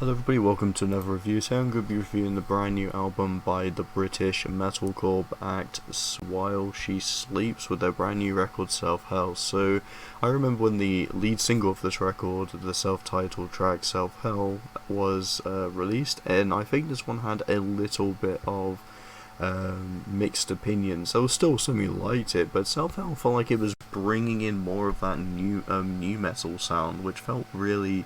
Hello everybody, welcome to another review. So I'm going to be reviewing the brand new album by the British metalcore act While She Sleeps with their brand new record Self Hell. So I remember when the lead single of this record, the self-titled track Self Hell, was released, and I think this one had a little bit of mixed opinions. There was still some who liked it, but Self Hell felt like it was bringing in more of that new metal sound, which felt really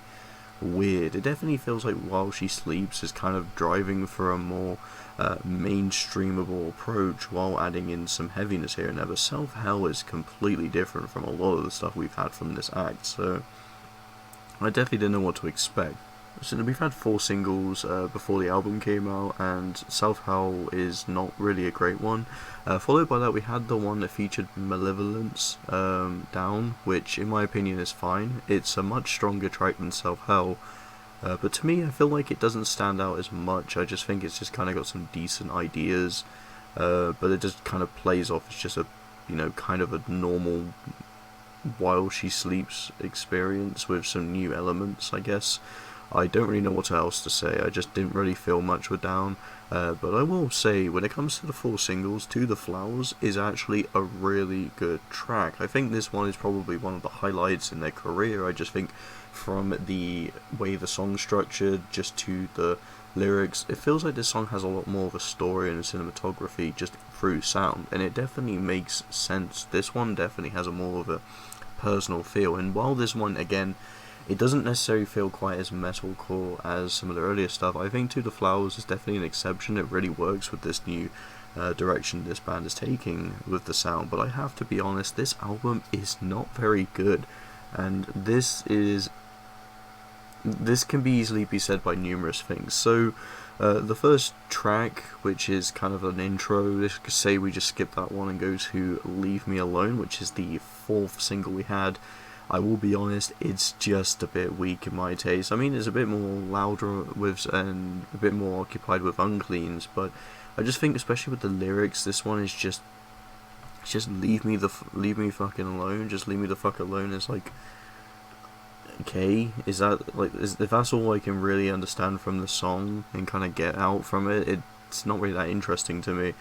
weird. It definitely feels like While She Sleeps is kind of driving for a more mainstreamable approach while adding in some heaviness here and there. But Self Hell is completely different from a lot of the stuff we've had from this act, so I definitely didn't know what to expect. So we've had 4 singles before the album came out, and Self Hell is not really a great one. Followed by that, we had the one that featured Malevolence, Down, which in my opinion is fine. It's a much stronger track than Self Hell, but to me I feel like it doesn't stand out as much. I just think it's just kind of got some decent ideas, but it just kind of plays off as just a, kind of a normal While She Sleeps experience with some new elements, I guess. I don't really know what else to say. I just didn't really feel much with Down, but I will say, when it comes to the 4 singles, To the Flowers is actually a really good track. I think this one is probably one of the highlights in their career. I just think from the way the song's structured, just to the lyrics, it feels like this song has a lot more of a story and a cinematography just through sound, and it definitely makes sense. This one definitely has a more of a personal feel, and while this one, again, it doesn't necessarily feel quite as metalcore as some of the earlier stuff, I think To the Flowers is definitely an exception. It really works with this new direction this band is taking with the sound, but I have to be honest, this album is not very good, and this can be easily be said by numerous things. So the first track, which is kind of an intro, let's say we just skip that one and go to Leave Me Alone, which is the 4th single we had. I will be honest, it's just a bit weak in my taste. I mean, it's a bit more louder with and a bit more occupied with uncleans, but I just think, especially with the lyrics, this one is just leave me fucking alone. Just leave me the fuck alone. It's like, okay, is that like, if that's all I can really understand from the song and kind of get out from it, it's not really that interesting to me.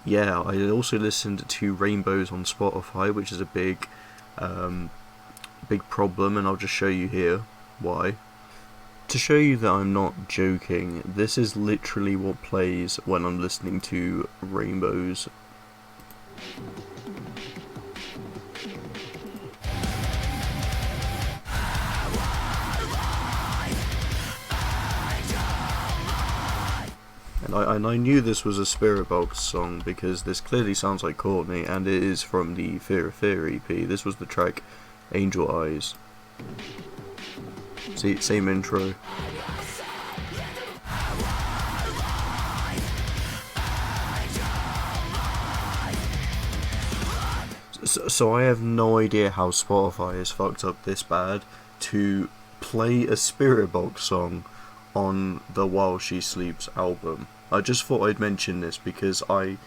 Yeah, I also listened to Rainbows on Spotify, which is a big problem, and I'll just show you here why. To show you that I'm not joking, this is literally what plays when I'm listening to Rainbows. And I knew this was a Spirit Box song because this clearly sounds like Courtney, and it is from the Fear of Fear EP. This was the track Angel Eyes. See, same intro. So I have no idea how Spotify is fucked up this bad to play a Spirit Box song on the While She Sleeps album. I just thought I'd mention this because I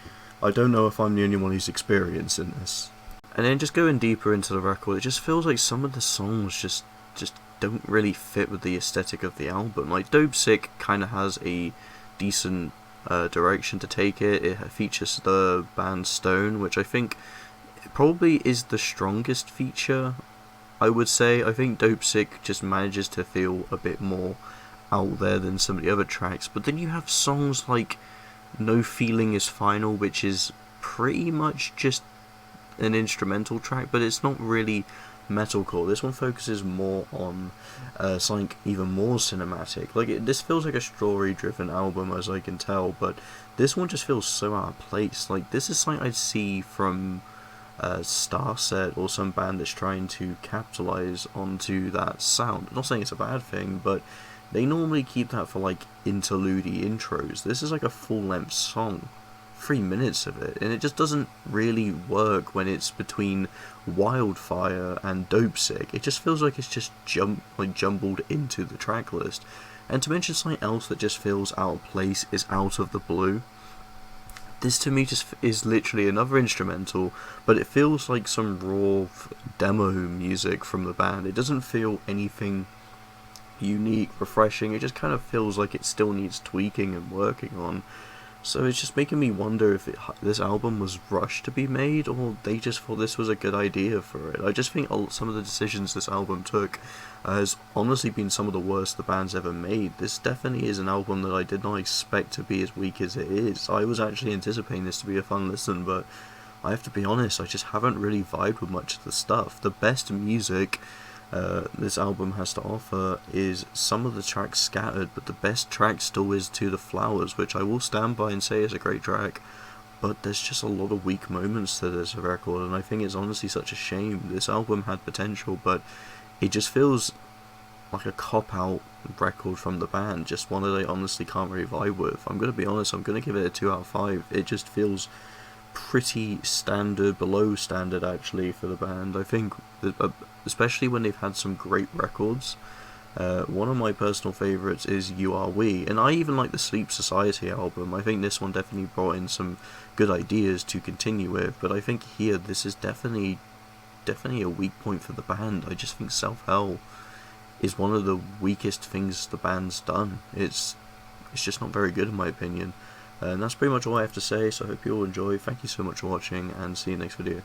don't know if I'm the only one who's experiencing this. And then just going deeper into the record, it just feels like some of the songs just don't really fit with the aesthetic of the album. Like DOPESICK kind of has a decent direction to take it. It features the band Stone, which I think probably is the strongest feature, I would say. I think DOPESICK just manages to feel a bit more out there than some of the other tracks, but then you have songs like No Feeling Is Final, which is pretty much just an instrumental track, but it's not really metalcore. This one focuses more on something even more cinematic. Like this feels like a story-driven album, as I can tell, but this one just feels so out of place. Like this is something I'd see from Starset or some band that's trying to capitalize onto that sound. I'm not saying it's a bad thing, but they normally keep that for like interlude intros. This is like a full-length song, 3 minutes of it, and it just doesn't really work when it's between WILDFIRE and DOPESICK. It just feels like it's just jumbled into the track list. And to mention something else that just feels out of place is Out of the Blue. This to me just is literally another instrumental, but it feels like some raw demo music from the band. It doesn't feel anything unique, refreshing. It just kind of feels like it still needs tweaking and working on. So it's just making me wonder if this album was rushed to be made, or they just thought this was a good idea for it. I just think some of the decisions this album took has honestly been some of the worst the band's ever made. This definitely is an album that I did not expect to be as weak as it is. I was actually anticipating this to be a fun listen, but I have to be honest, I just haven't really vibed with much of the stuff. The best music this album has to offer is some of the tracks scattered, but the best track still is To the Flowers, which I will stand by and say is a great track, but there's just a lot of weak moments to this record, and I think it's honestly such a shame. This album had potential, but it just feels like a cop-out record from the band, just one that I honestly can't really vibe with. I'm going to be honest, I'm going to give it a 2 out of 5. It just feels pretty standard, below standard actually for the band. I think especially when they've had some great records. One of my personal favourites is You Are We, and I even like the Sleep Society album. I think this one definitely brought in some good ideas to continue with, but I think here this is definitely a weak point for the band. I just think Self Hell is one of the weakest things the band's done. It's just not very good in my opinion. And that's pretty much all I have to say, so I hope you all enjoy. Thank you so much for watching, and see you next video.